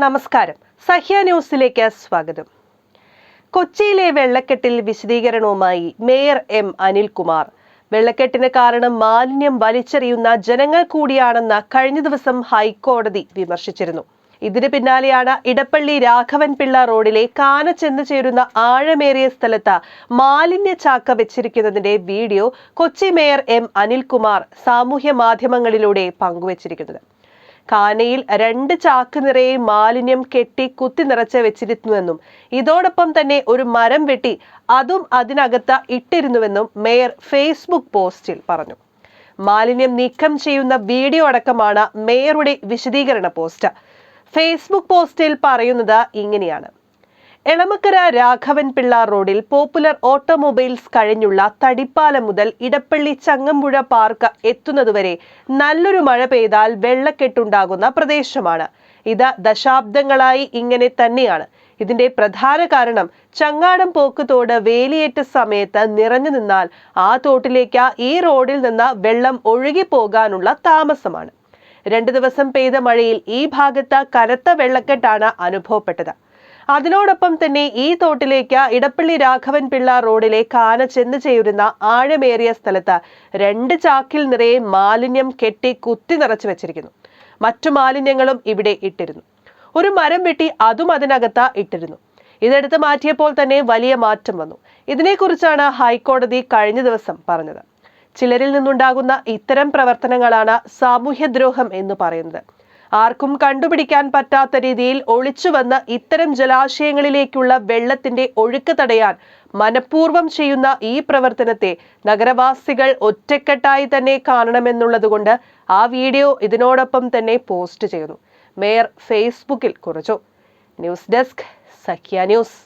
നമസ്കാരം. സഹ്യ ന്യൂസിലേക്ക് സ്വാഗതം. കൊച്ചിയിലെ വെള്ളക്കെട്ടിൽ വിശദീകരണവുമായി മേയർ എം അനിൽകുമാർ. വെള്ളക്കെട്ടിന് കാരണം മാലിന്യം വലിച്ചെറിയുന്ന ജനങ്ങൾ കൂടിയാണെന്ന് കഴിഞ്ഞ ദിവസം ഹൈക്കോടതി വിമർശിച്ചിരുന്നു. ഇതിന് പിന്നാലെയാണ് ഇടപ്പള്ളി രാഘവൻപിള്ള റോഡിലെ കാന ചെന്ന് ചേരുന്ന ആഴമേറിയ സ്ഥലത്ത് മാലിന്യ ചാക്ക വെച്ചിരിക്കുന്നതിന്റെ video Kochi mayor M Anilkumar സാമൂഹ്യ മാധ്യമങ്ങളിലൂടെ പങ്കുവച്ചിരിക്കുന്നത്. കാനയിൽ 2 ചാക്ക് നിറയെ മാലിന്യം കെട്ടി കുത്തി നിറച്ച് വെച്ചിരുന്നുവെന്നും ഇതോടൊപ്പം തന്നെ ഒരു മരം വെട്ടി അതും അതിനകത്ത് ഇട്ടിരുന്നുവെന്നും മേയർ ഫേസ്ബുക്ക് പോസ്റ്റിൽ പറഞ്ഞു. മാലിന്യം നീക്കം ചെയ്യുന്ന വീഡിയോ അടക്കമാണ് മേയറുടെ വിശദീകരണ പോസ്റ്റ്. ഫേസ്ബുക്ക് പോസ്റ്റിൽ പറയുന്നത് ഇങ്ങനെയാണ്: എളമക്കര രാഘവൻപിള്ള റോഡിൽ പോപ്പുലർ ഓട്ടോമൊബൈൽസ് കഴിഞ്ഞുള്ള തടിപ്പാലം മുതൽ ഇടപ്പള്ളി ചങ്ങമ്പുഴ പാർക്ക് എത്തുന്നതുവരെ നല്ലൊരു മഴ പെയ്താൽ വെള്ളക്കെട്ടുണ്ടാകുന്ന പ്രദേശമാണ്. ഇത് ദശാബ്ദങ്ങളായി ഇങ്ങനെ തന്നെയാണ്. ഇതിന്റെ പ്രധാന കാരണം ചങ്ങാടം പോക്ക് തോട് വേലിയേറ്റ സമയത്ത് നിറഞ്ഞു നിന്നാൽ ആ തോട്ടിലേക്ക് ഈ റോഡിൽ നിന്ന് വെള്ളം ഒഴുകി പോകാനുള്ള താമസമാണ്. 2 ദിവസം പെയ്ത മഴയിൽ ഈ ഭാഗത്ത് കനത്ത വെള്ളക്കെട്ടാണ് അനുഭവപ്പെട്ടത്. അതിനോടൊപ്പം തന്നെ ഈ തോട്ടിലേക്ക് ഇടപ്പള്ളി രാഘവൻപിള്ള റോഡിലെ കാന ചെന്ന് ചേരുന്ന ആഴമേറിയ സ്ഥലത്ത് 2 ചാക്കിൽ നിറയെ മാലിന്യം കെട്ടി കുത്തി നിറച്ചു വെച്ചിരിക്കുന്നു. മറ്റു മാലിന്യങ്ങളും ഇവിടെ ഇട്ടിരുന്നു. ഒരു മരം വെട്ടി അതും അതിനകത്ത് ഇട്ടിരുന്നു. ഇതെടുത്ത് മാറ്റിയപ്പോൾ തന്നെ വലിയ മാറ്റം വന്നു. ഇതിനെക്കുറിച്ചാണ് ഹൈക്കോടതി കഴിഞ്ഞ ദിവസം പറഞ്ഞത്. ചിലരിൽ നിന്നുണ്ടാകുന്ന ഇത്തരം പ്രവർത്തനങ്ങളാണ് സാമൂഹ്യദ്രോഹം എന്ന് പറയുന്നത്. ആർക്കും കണ്ടുപിടിക്കാൻ പറ്റാത്ത രീതിയിൽ ഒളിച്ചു വന്ന് ഇത്തരം ജലാശയങ്ങളിലേക്കുള്ള വെള്ളത്തിന്റെ ഒഴുക്ക് തടയാൻ മനഃപൂർവ്വം ചെയ്യുന്ന ഈ പ്രവർത്തനത്തെ നഗരവാസികൾ ഒറ്റക്കെട്ടായി തന്നെ കാണണമെന്നുള്ളതുകൊണ്ട് ആ വീഡിയോ ഇതിനോടൊപ്പം തന്നെ പോസ്റ്റ് ചെയ്യുന്നു. മേയർ ഫേസ്ബുക്കിൽ കുറിച്ചു. ന്യൂസ് ഡെസ്ക്, സഖ്യ ന്യൂസ്.